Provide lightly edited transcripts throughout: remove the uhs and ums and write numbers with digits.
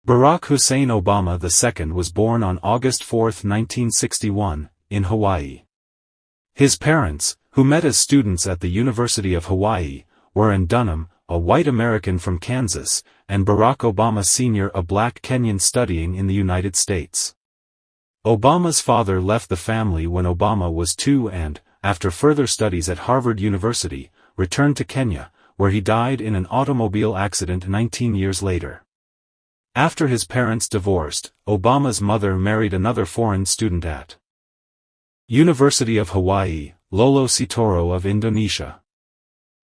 Barack Hussein Obama II was born on August 4, 1961, in Hawaii. His parents, who met as students at the University of Hawaii, were Ann Dunham, a white American from Kansas, and Barack Obama Sr., a black Kenyan studying in the United States. Obama's father left the family when Obama was 2 and, after further studies at Harvard University, returned to Kenya, where he died in an automobile accident 19 years later. After his parents divorced, Obama's mother married another foreign student at University of Hawaii, Lolo Sitoro of Indonesia.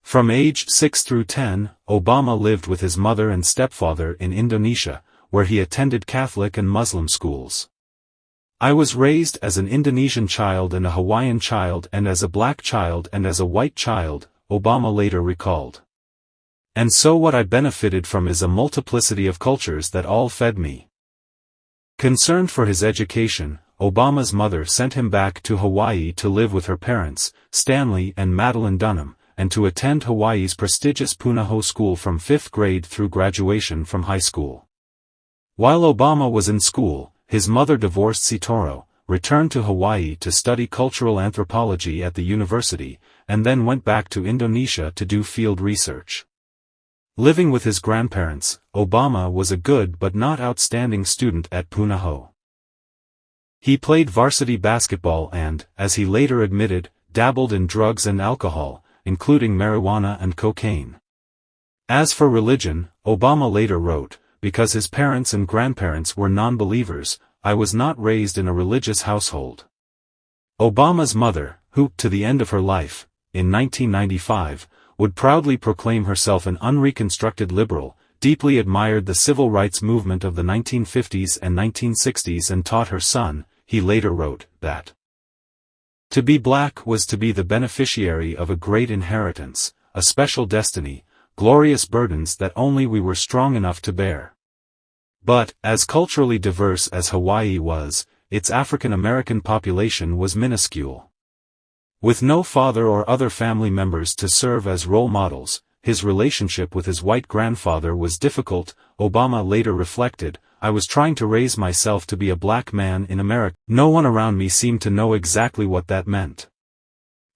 From age 6 through 10, Obama lived with his mother and stepfather in Indonesia, where he attended Catholic and Muslim schools. "I was raised as an Indonesian child and a Hawaiian child and as a black child and as a white child," Obama later recalled. "And so what I benefited from is a multiplicity of cultures that all fed me." Concerned for his education, Obama's mother sent him back to Hawaii to live with her parents, Stanley and Madeline Dunham, and to attend Hawaii's prestigious Punahou School from 5th grade through graduation from high school. While Obama was in school, his mother divorced Sitoro, returned to Hawaii to study cultural anthropology at the university, and then went back to Indonesia to do field research. Living with his grandparents, Obama was a good but not outstanding student at Punahou. He played varsity basketball and, as he later admitted, dabbled in drugs and alcohol, including marijuana and cocaine. As for religion, Obama later wrote, "Because his parents and grandparents were non-believers, I was not raised in a religious household." Obama's mother, who, to the end of her life, in 1995, would proudly proclaim herself an unreconstructed liberal, deeply admired the civil rights movement of the 1950s and 1960s and taught her son, he later wrote, that to be black was to be the beneficiary of a great inheritance, a special destiny, glorious burdens that only we were strong enough to bear. But, as culturally diverse as Hawaii was, its African American population was minuscule. With no father or other family members to serve as role models, his relationship with his white grandfather was difficult. Obama later reflected, "I was trying to raise myself to be a black man in America. No one around me seemed to know exactly what that meant."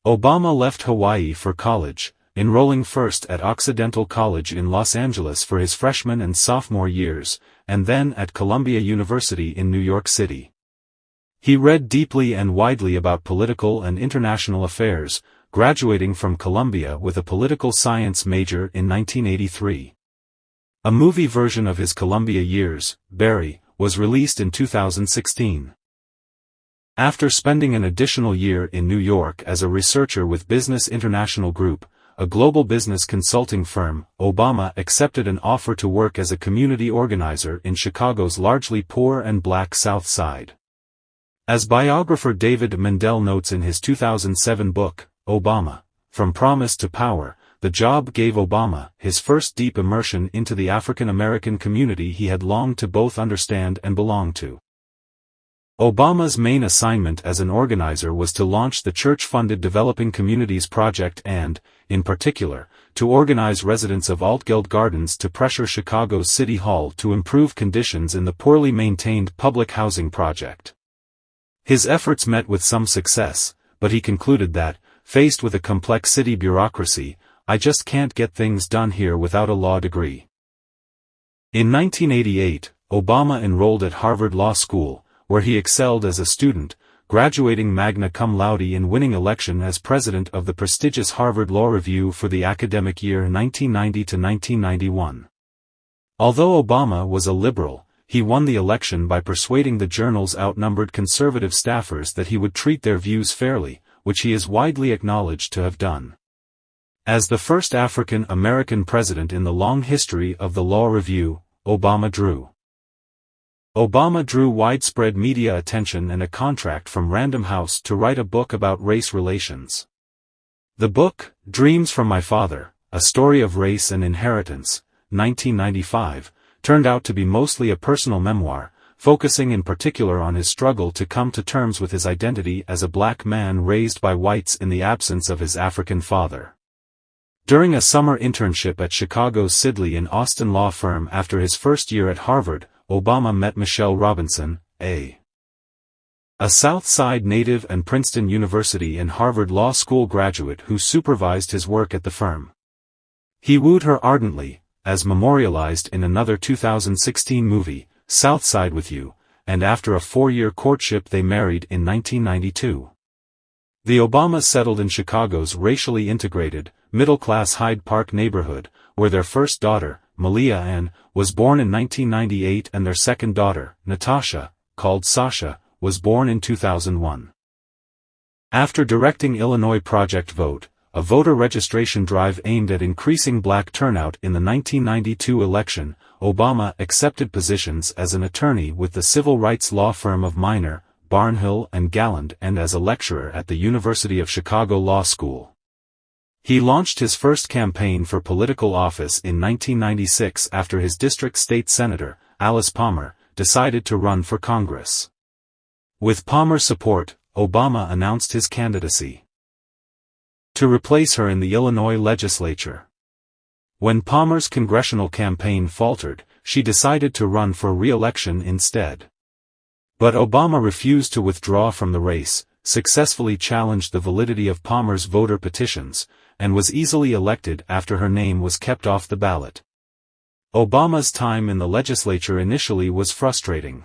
Obama left Hawaii for college, enrolling first at Occidental College in Los Angeles for his freshman and sophomore years, and then at Columbia University in New York City. He read deeply and widely about political and international affairs, graduating from Columbia with a political science major in 1983. A movie version of his Columbia years, Barry, was released in 2016. After spending an additional year in New York as a researcher with Business International Group, a global business consulting firm, Obama accepted an offer to work as a community organizer in Chicago's largely poor and black South Side. As biographer David Mendel notes in his 2007 book, Obama, From Promise to Power, the job gave Obama his first deep immersion into the African American community he had longed to both understand and belong to. Obama's main assignment as an organizer was to launch the church-funded Developing Communities Project and, in particular, to organize residents of Altgeld Gardens to pressure Chicago's City Hall to improve conditions in the poorly maintained public housing project. His efforts met with some success, but he concluded that, faced with a complex city bureaucracy, "I just can't get things done here without a law degree." In 1988, Obama enrolled at Harvard Law School, where he excelled as a student, graduating magna cum laude and winning election as president of the prestigious Harvard Law Review for the academic year 1990 to 1991. Although Obama was a liberal, he won the election by persuading the journal's outnumbered conservative staffers that he would treat their views fairly, which he is widely acknowledged to have done. As the first African American president in the long history of the Law Review, Obama drew widespread media attention and a contract from Random House to write a book about race relations. The book, Dreams from My Father, A Story of Race and Inheritance, 1995, turned out to be mostly a personal memoir, focusing in particular on his struggle to come to terms with his identity as a black man raised by whites in the absence of his African father. During a summer internship at Chicago's Sidley and Austin law firm after his first year at Harvard, Obama met Michelle Robinson, a South Side native and Princeton University and Harvard Law School graduate who supervised his work at the firm. He wooed her ardently, as memorialized in another 2016 movie, South Side with You, and after a 4-year courtship they married in 1992. The Obamas settled in Chicago's racially integrated, middle-class Hyde Park neighborhood, where their first daughter, Malia Ann, was born in 1998 and their second daughter, Natasha, called Sasha, was born in 2001. After directing Illinois Project Vote, a voter registration drive aimed at increasing black turnout in the 1992 election, Obama accepted positions as an attorney with the civil rights law firm of Minor, Barnhill and Galland and as a lecturer at the University of Chicago Law School. He launched his first campaign for political office in 1996 after his district state senator, Alice Palmer, decided to run for Congress. With Palmer's support, Obama announced his candidacy to replace her in the Illinois legislature. When Palmer's congressional campaign faltered, she decided to run for re-election instead. But Obama refused to withdraw from the race, successfully challenged the validity of Palmer's voter petitions, and was easily elected after her name was kept off the ballot. Obama's time in the legislature initially was frustrating.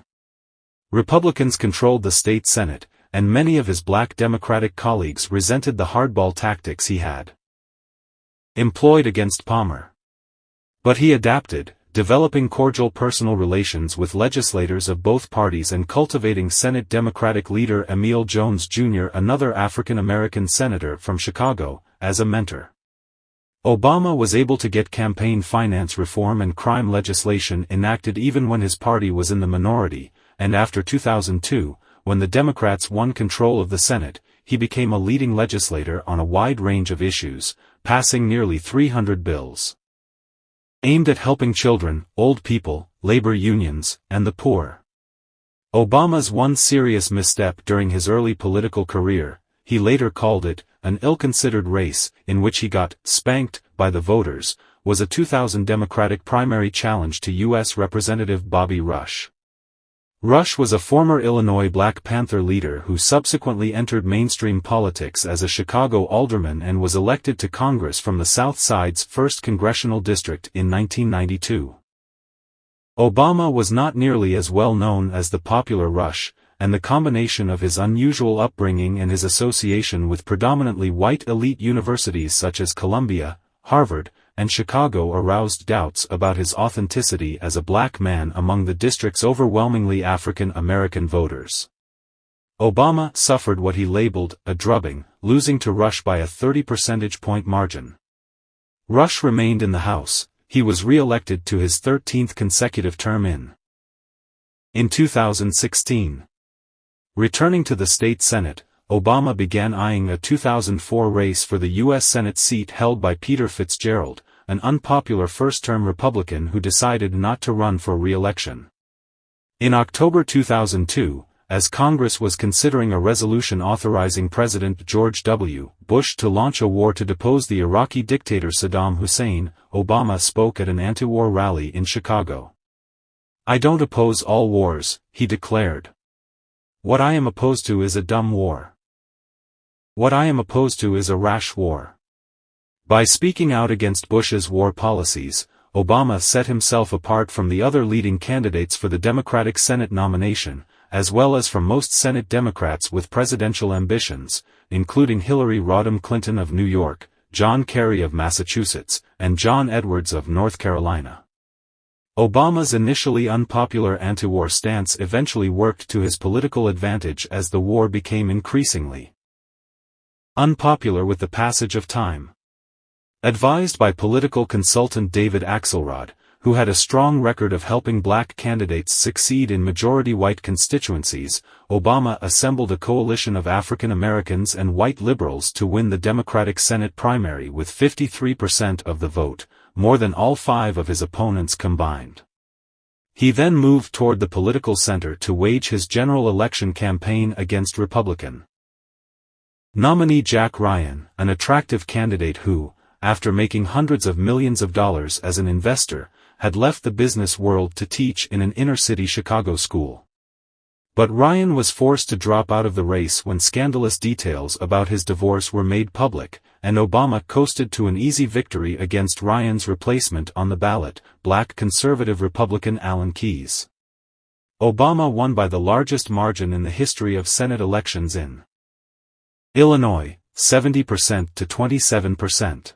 Republicans controlled the state Senate, and many of his black Democratic colleagues resented the hardball tactics he had employed against Palmer. But he adapted, developing cordial personal relations with legislators of both parties and cultivating Senate Democratic leader Emil Jones Jr., another African-American senator from Chicago, as a mentor. Obama was able to get campaign finance reform and crime legislation enacted even when his party was in the minority, and after 2002, when the Democrats won control of the Senate, he became a leading legislator on a wide range of issues, passing nearly 300 bills aimed at helping children, old people, labor unions, and the poor. Obama's one serious misstep during his early political career, he later called it, an ill-considered race, in which he got spanked by the voters, was a 2000 Democratic primary challenge to U.S. Representative Bobby Rush. Rush was a former Illinois Black Panther leader who subsequently entered mainstream politics as a Chicago alderman and was elected to Congress from the South Side's 1st Congressional District in 1992. Obama was not nearly as well known as the popular Rush, and the combination of his unusual upbringing and his association with predominantly white elite universities such as Columbia, Harvard, and Chicago aroused doubts about his authenticity as a black man among the district's overwhelmingly African American voters. Obama suffered what he labeled a drubbing, losing to Rush by a 30 percentage point margin. Rush remained in the House. He was re-elected to his 13th consecutive term in 2016. Returning to the state Senate, Obama began eyeing a 2004 race for the U.S. Senate seat held by Peter Fitzgerald, an unpopular first-term Republican who decided not to run for re-election. In October 2002, as Congress was considering a resolution authorizing President George W. Bush to launch a war to depose the Iraqi dictator Saddam Hussein, Obama spoke at an anti-war rally in Chicago. "I don't oppose all wars," he declared. "What I am opposed to is a dumb war. What I am opposed to is a rash war." By speaking out against Bush's war policies, Obama set himself apart from the other leading candidates for the Democratic Senate nomination, as well as from most Senate Democrats with presidential ambitions, including Hillary Rodham Clinton of New York, John Kerry of Massachusetts, and John Edwards of North Carolina. Obama's initially unpopular anti-war stance eventually worked to his political advantage as the war became increasingly unpopular with the passage of time. Advised by political consultant David Axelrod, who had a strong record of helping black candidates succeed in majority-white constituencies, Obama assembled a coalition of African Americans and white liberals to win the Democratic Senate primary with 53% of the vote, more than all 5 of his opponents combined. He then moved toward the political center to wage his general election campaign against Republican nominee Jack Ryan, an attractive candidate who, after making hundreds of millions of dollars as an investor, had left the business world to teach in an inner-city Chicago school. But Ryan was forced to drop out of the race when scandalous details about his divorce were made public, and Obama coasted to an easy victory against Ryan's replacement on the ballot, black conservative Republican Alan Keyes. Obama won by the largest margin in the history of Senate elections in Illinois, 70% to 27%.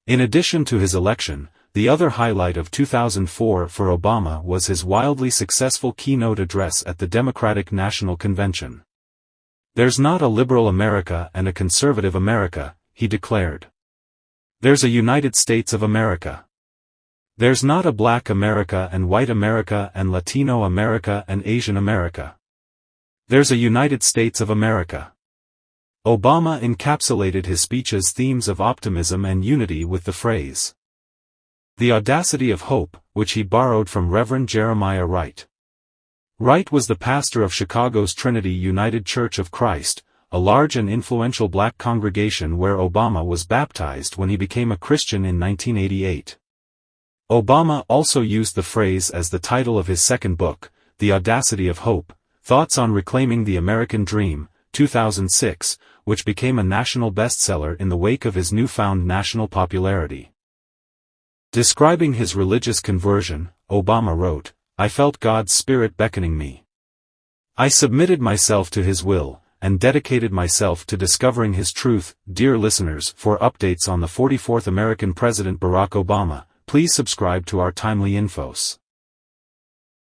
In addition to his election, the other highlight of 2004 for Obama was his wildly successful keynote address at the Democratic National Convention. "There's not a liberal America and a conservative America," he declared. "There's a United States of America. There's not a black America and white America and Latino America and Asian America. There's a United States of America." Obama encapsulated his speech's themes of optimism and unity with the phrase, "The audacity of hope," which he borrowed from Reverend Jeremiah Wright. Wright was the pastor of Chicago's Trinity United Church of Christ, a large and influential black congregation where Obama was baptized when he became a Christian in 1988. Obama also used the phrase as the title of his second book, The Audacity of Hope, Thoughts on Reclaiming the American Dream, 2006, which became a national bestseller in the wake of his newfound national popularity. Describing his religious conversion, Obama wrote, "I felt God's Spirit beckoning me. I submitted myself to His will, and dedicated myself to discovering His truth." Dear listeners, for updates on the 44th American President Barack Obama, please subscribe to our timely infos.